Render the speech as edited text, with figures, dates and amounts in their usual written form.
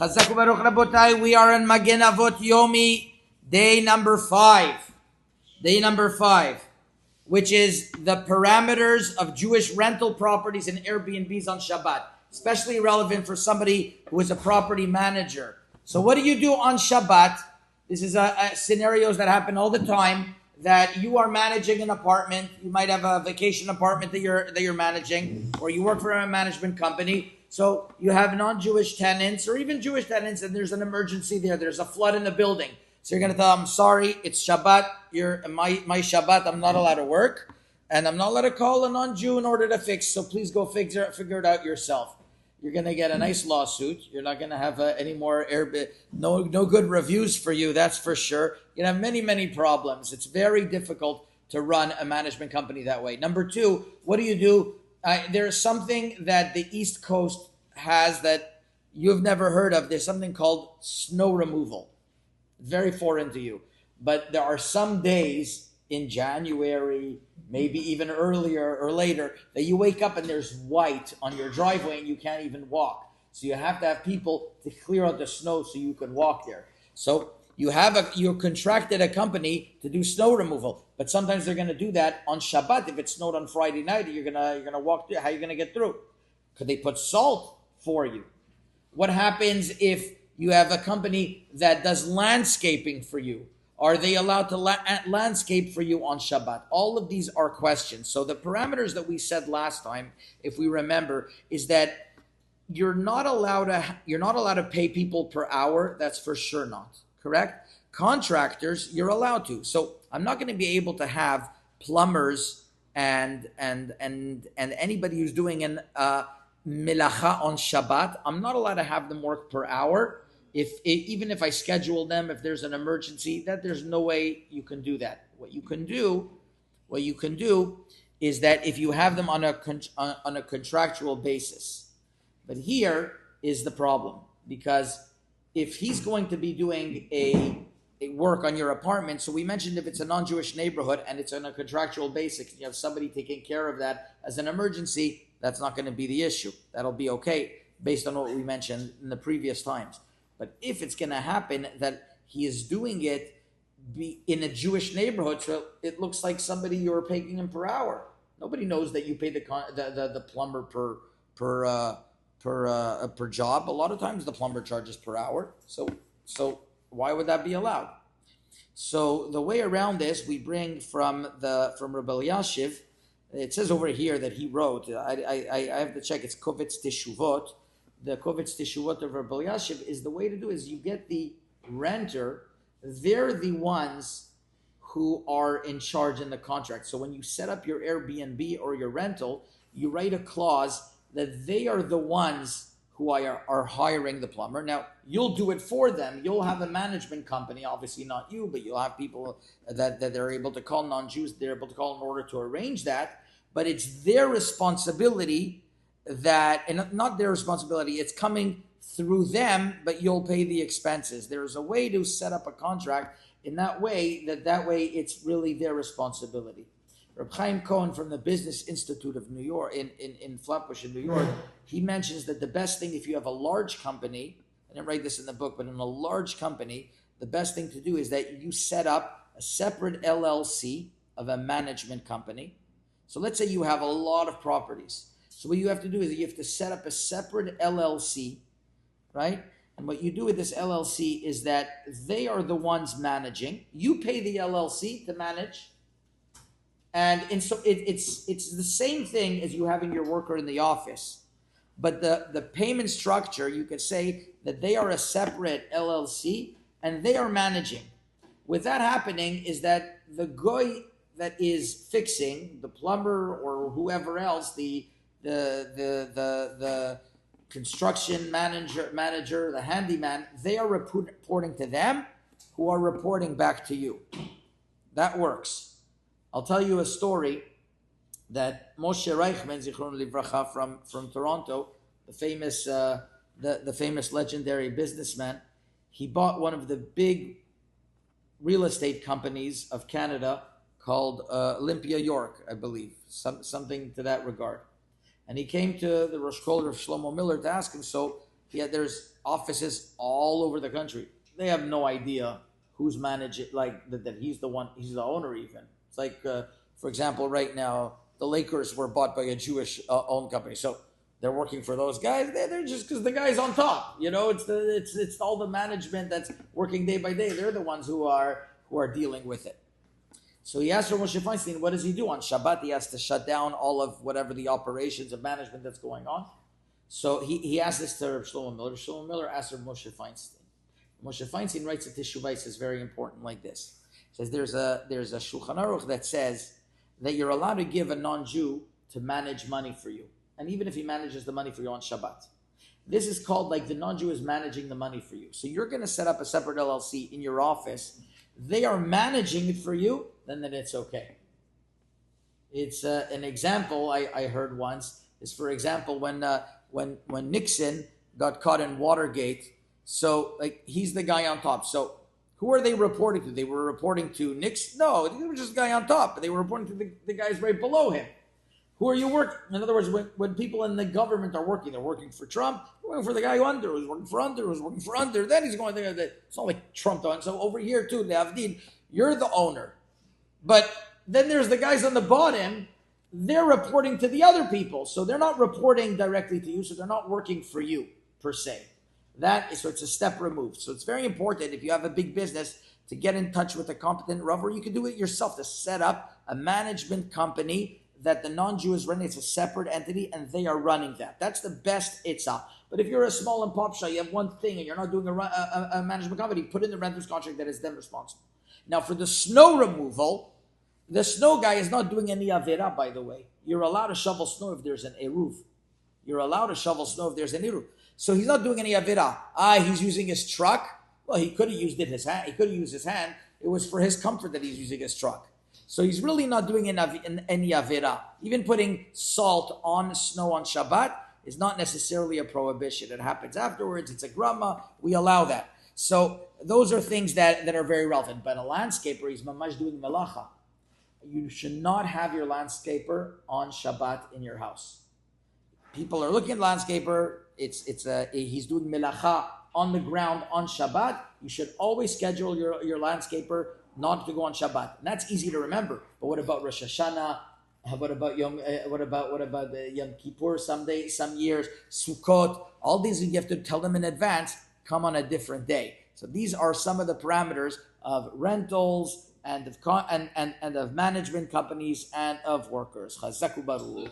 Chazak u'baruch rabotai. We are in Magen Avot Yomi, day number 5. Day number 5, which is the parameters of Jewish rental properties and Airbnbs on Shabbat, especially relevant for somebody who is a property manager. So what do you do on Shabbat? This is scenarios that happen all the time, that you are managing an apartment. You might have a vacation apartment that you're managing, or you work for a management company. So you have non-Jewish tenants or even Jewish tenants, and there's an emergency there. There's a flood in the building. So you're going to tell them, sorry, it's Shabbat. My Shabbat, I'm not allowed to work, and I'm not allowed to call a non-Jew in order to fix. So please go figure it out yourself. You're going to get a nice lawsuit. You're not going to have any more no good reviews for you, that's for sure. You have many, many problems. It's very difficult to run a management company that way. Number 2, what do? There is something that the East Coast has that you've never heard of. There's something called snow removal. Very foreign to you. But there are some days in January, maybe even earlier or later, that you wake up and there's white on your driveway and you can't even walk. So you have to have people to clear out the snow so you can walk there. So you contracted a company to do snow removal, but sometimes they're going to do that on Shabbat. If it snowed on Friday night, you're gonna walk through. How are you going to get through? Could they put salt for you? What happens if you have a company that does landscaping for you? Are they allowed to landscape for you on Shabbat? All of these are questions. So the parameters that we said last time, if we remember, is that you're not allowed to pay people per hour. That's for sure not. Correct? Contractors, you're allowed to. So I'm not going to be able to have plumbers and anybody who's doing an milacha on Shabbat. I'm not allowed to have them work per hour. Even if I schedule them, if there's an emergency, that there's no way you can do that. What you can do is that if you have them on a contractual basis. But here is the problem, because if he's going to be doing a work on your apartment, so we mentioned if it's a non-Jewish neighborhood and it's on a contractual basis, you have somebody taking care of that as an emergency, that's not going to be the issue. That'll be okay based on what we mentioned in the previous times. But if it's going to happen that he is doing it in a Jewish neighborhood, so it looks like somebody you're paying him per hour. Nobody knows that you pay the plumber per job. A lot of times the plumber charges per hour. So why would that be allowed? So the way around this, we bring from Rabbi Elyashiv. It says over here that he wrote. I have to check. It's Kovetz Teshuvot. The Kovetz Teshuvot of Rabbi Elyashiv is the way to do is you get the renter. They're the ones who are in charge in the contract. So when you set up your Airbnb or your rental, you write a clause that they are the ones who are hiring the plumber. Now, you'll do it for them. You'll have a management company, obviously not you, but you'll have people that they're able to call, non-Jews, they're able to call in order to arrange that. But it's their responsibility and not their responsibility, it's coming through them, but you'll pay the expenses. There's a way to set up a contract in that way it's really their responsibility. Reb Chaim Cohen from the Business Institute of New York, in Flatbush in New York, he mentions that the best thing, if you have a large company, I didn't write this in the book, but in a large company, the best thing to do is that you set up a separate LLC of a management company. So let's say you have a lot of properties. So what you have to do is you have to set up a separate LLC, right? And what you do with this LLC is that they are the ones managing. You pay the LLC to manage. And so it's the same thing as you having your worker in the office. But the payment structure, you could say that they are a separate LLC and they are managing. With that happening is that the guy that is fixing, the plumber or whoever else, the construction manager, the handyman, they are reporting to them, who are reporting back to you. That works. I'll tell you a story that Moshe Reichman, Zichron Livracha, from Toronto, the famous legendary businessman, he bought one of the big real estate companies of Canada called Olympia York, I believe, something to that regard. And he came to the Rosh Kol of Shlomo Miller to ask him, so Yeah, there's offices all over the country. They have no idea who's managing, like that he's the one, he's the owner even. It's like, for example, right now, the Lakers were bought by a Jewish owned company. So they're working for those guys. They're just because the guy's on top. It's all the management that's working day by day. They're the ones who are dealing with it. So he asked Moshe Feinstein, what does he do on Shabbat? He has to shut down all of whatever the operations of management that's going on. So he asked this to Shlomo Miller. Shlomo Miller asked Moshe Feinstein. Moshe Feinstein writes a Teshuvah. He says very important like this. He says there's a Shulchan Aruch that says that you're allowed to give a non-Jew to manage money for you, and even if he manages the money for you on Shabbat, this is called like the non-Jew is managing the money for you. So you're going to set up a separate LLC in your office. They are managing it for you. Then it's okay. It's an example I heard once is, for example, when Nixon got caught in Watergate. So like he's the guy on top. So who are they reporting to? They were reporting to Nixon? No, they were just the guy on top, but they were reporting to the guys right below him. Who are you working? In other words, when people in the government are working, they're working for Trump, they're working for the guy who's working for under, then he's going to, it's not like Trump done. So over here too, Leavdin, you're the owner. But then there's the guys on the bottom, they're reporting to the other people. So they're not reporting directly to you, so they're not working for you per se. So it's a step removed. So it's very important if you have a big business to get in touch with a competent Rav, or you can do it yourself to set up a management company that the non-Jew is running. It's a separate entity and they are running that. That's the best itzah. But if you're a small and pop shop, you have one thing and you're not doing a management company, put in the renter's contract that is them responsible. Now for the snow removal, the snow guy is not doing any avera, by the way. You're allowed to shovel snow if there's an eruv. You're allowed to shovel snow if there's an eruv. So he's not doing any avera. He's using his truck. Well, he could have used his hand. He could have used his hand. It was for his comfort that he's using his truck. So he's really not doing any avera. Even putting salt on snow on Shabbat is not necessarily a prohibition. It happens afterwards. It's a grama. We allow that. So those are things that are very relevant. But a landscaper, he's mamash doing melacha. You should not have your landscaper on Shabbat in your house. People are looking at landscaper. He's doing melacha on the ground on Shabbat. You should always schedule your landscaper not to go on Shabbat. And that's easy to remember. But what about Rosh Hashanah? What about Yom Kippur? Some years, Sukkot. All these you have to tell them in advance. Come on a different day. So these are some of the parameters of rentals and of management companies and of workers. Chazaku Baruch.